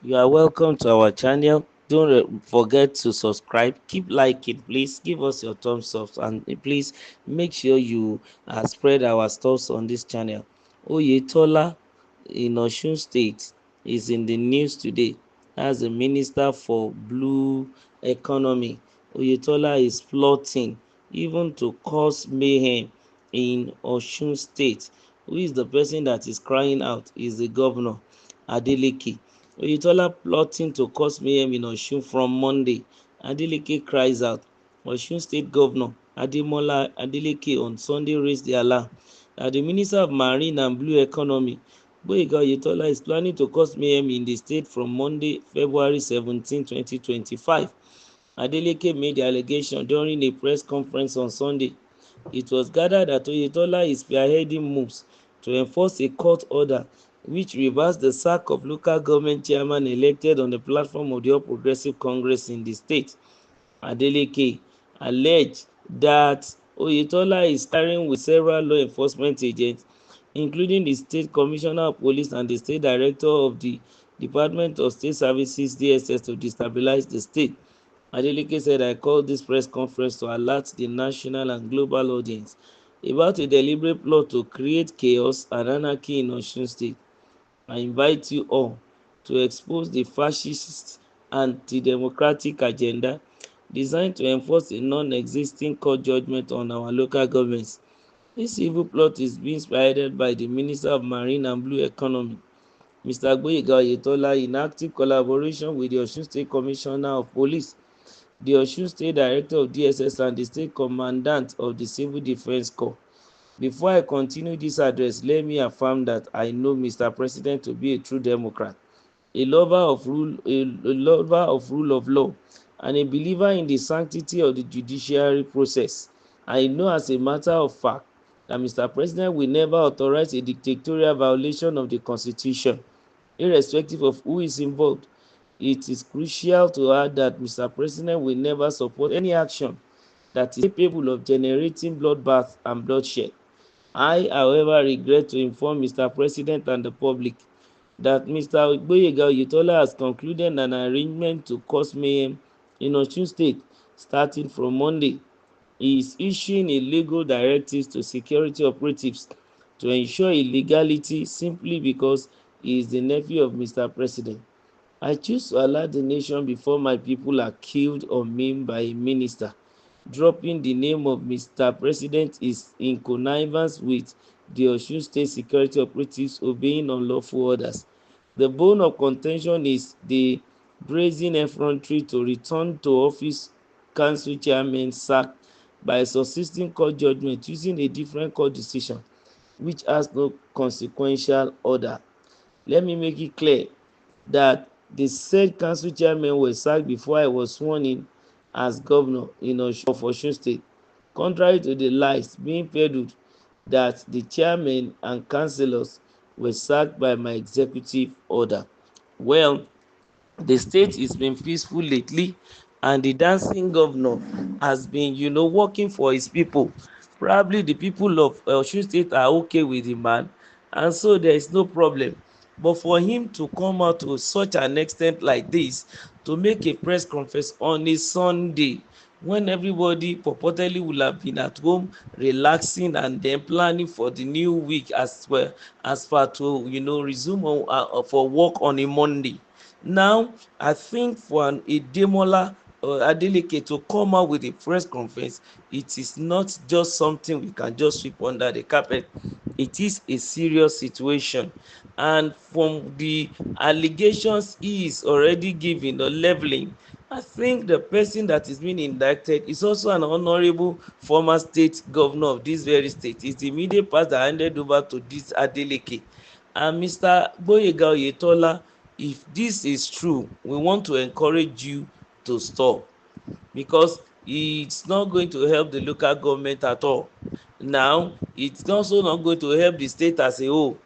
You are welcome to our channel. Don't forget to subscribe. Keep liking, please. Give us your thumbs up and please make sure you spread our stuffs on this channel. Oyetola in Osun State is in the news today as a minister for blue economy. Oyetola is plotting even to cause mayhem in Osun State. Who is the person that is crying out? Is the governor Adeleke. Oyetola plotting to cause mayhem in Osun from Monday. Adeleke cries out. Osun State Governor Ademola Adeleke on Sunday raised the alarm that the Minister of Marine and Blue Economy, Gboyega Oyetola, is planning to cause mayhem in the state from Monday, February 17, 2025. Adeleke made the allegation during a press conference on Sunday. It was gathered that Oyetola is spearheading moves to enforce a court order which reversed the sack of local government chairman elected on the platform of the All Progressive Congress in the state. Adeleke alleged that Oyetola is starring with several law enforcement agents, including the State Commissioner of Police and the State Director of the Department of State Services (DSS) to destabilize the state. Adeleke said, "I called this press conference to alert the national and global audience about a deliberate plot to create chaos and anarchy in Osun State. I invite you all to expose the fascist anti-democratic agenda designed to enforce a non-existing court judgment on our local governments. This evil plot is being spearheaded by the Minister of Marine and Blue Economy, Mr. Gboyega Oyetola, in active collaboration with the Osun State Commissioner of Police, the Osun State Director of DSS, and the State Commandant of the Civil Defence Corps. Before I continue this address, let me affirm that I know Mr. President to be a true Democrat, a lover of rule of law, and a believer in the sanctity of the judiciary process. I know as a matter of fact that Mr. President will never authorize a dictatorial violation of the Constitution, irrespective of who is involved. It is crucial to add that Mr. President will never support any action that is capable of generating bloodbath and bloodshed. I, however, regret to inform Mr. President and the public that Mr. Gboyega Oyetola has concluded an arrangement to cause mayhem in Osun State starting from Monday. He is issuing illegal directives to security operatives to ensure illegality simply because he is the nephew of Mr. President. I choose to alert the nation before my people are killed or maimed by a minister. Dropping the name of Mr. President is in connivance with the Osun State security operatives obeying unlawful orders. The bone of contention is the brazen effrontery to return to office council chairman sacked by a subsisting court judgment using a different court decision which has no consequential order. Let me make it clear that the said council chairman was sacked before I was sworn in as governor of Osun State, contrary to the lies being peddled that the chairman and councillors were sacked by my executive order. Well, the state has been peaceful lately and the dancing governor has been working for his people. Probably the people of Osun State are okay with the man, and so there is no problem. But for him to come out to such an extent like this, to make a press conference on a Sunday when everybody purportedly will have been at home relaxing and then planning for the new week as well as far to resume for work on a Monday. Now, I think for a Demola or Adeleke to come out with a press conference, it is not just something we can just sweep under the carpet. It is a serious situation. And from the allegations he is already giving or leveling, I think the person that is being indicted is also an honorable former state governor of this very state. It's the immediate past that handed over to this Adeleke. And Mr. Gboyega Oyetola, if this is true, we want to encourage you to stop, because it's not going to help the local government at all. Now, it's also not going to help the state as a whole.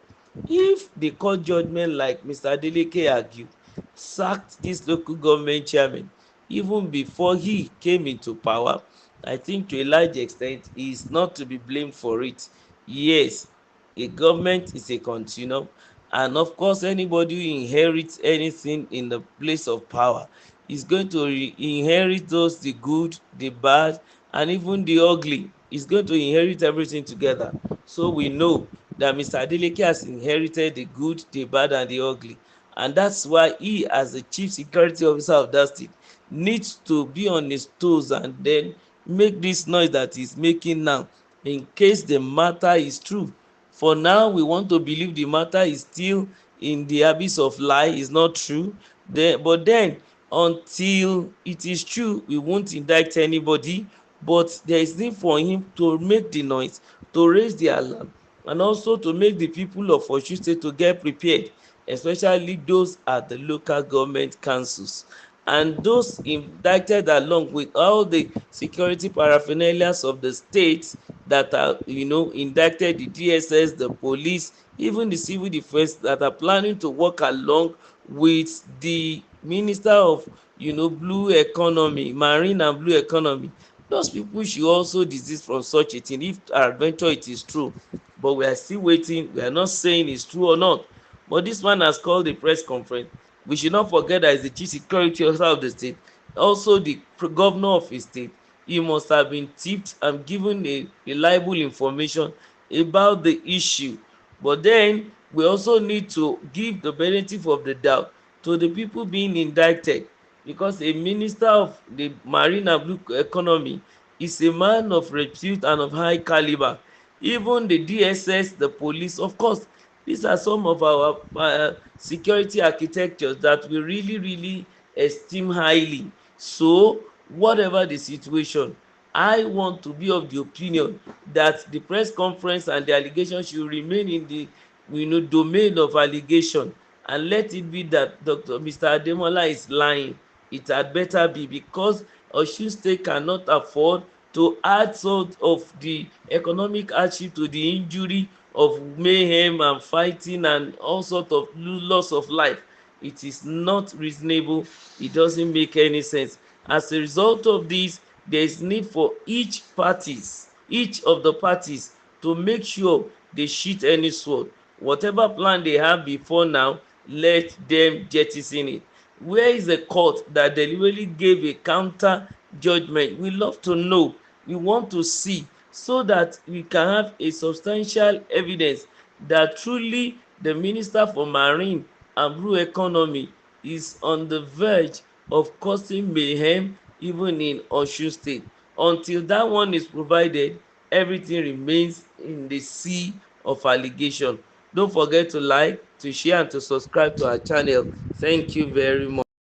If the court judgment, like Mr. Adeleke argue, sacked this local government chairman even before he came into power, I think to a large extent he is not to be blamed for it. Yes, a government is a continuum, And of course, anybody who inherits anything in the place of power is going to inherit those, the good, the bad, and even the ugly. Is going to inherit everything together. So we know that Mr. Adeleke has inherited the good, the bad, and the ugly. And that's why he, as the chief security officer of that state, needs to be on his toes and then make this noise that he's making now, in case the matter is true. For now, we want to believe the matter is still in the abyss of lie, is not true. But then, until it is true, we won't indict anybody. But there is need for him to make the noise, to raise the alarm, and also to make the people of Osun State to get prepared, especially those at the local government councils and those indicted, along with all the security paraphernalias of the states that are, indicted, the DSS, the police, even the civil defence that are planning to work along with the minister of, blue economy, marine and blue economy. Those people should also desist from such a thing if adventure it is true. But we are still waiting. We are not saying it's true or not. But this man has called a press conference. We should not forget that he's the chief security officer of the state, also the governor of his state. He must have been tipped and given a reliable information about the issue. But then we also need to give the benefit of the doubt to the people being indicted, because a minister of the marine and blue economy is a man of repute and of high caliber. Even the DSS, the police, of course, these are some of our security architectures that we really, really esteem highly. So, whatever the situation, I want to be of the opinion that the press conference and the allegation should remain in the, domain of allegation, and let it be that Mr. Ademola is lying. It had better be, because Osun State cannot afford to add sort of the economic hardship to the injury of mayhem and fighting and all sort of loss of life. It is not reasonable. It doesn't make any sense. As a result of this, there is need for each of the parties, to make sure they sheath any sword. Whatever plan they have before now, let them jettison it. Where is the court that deliberately gave a counter judgment? We love to know. We want to see, so that we can have a substantial evidence that truly the minister for marine and blue economy is on the verge of causing mayhem even in Osun State. Until that one is provided, everything remains in the sea of allegation. Don't forget to like, to share, and to subscribe to our channel. Thank you very much.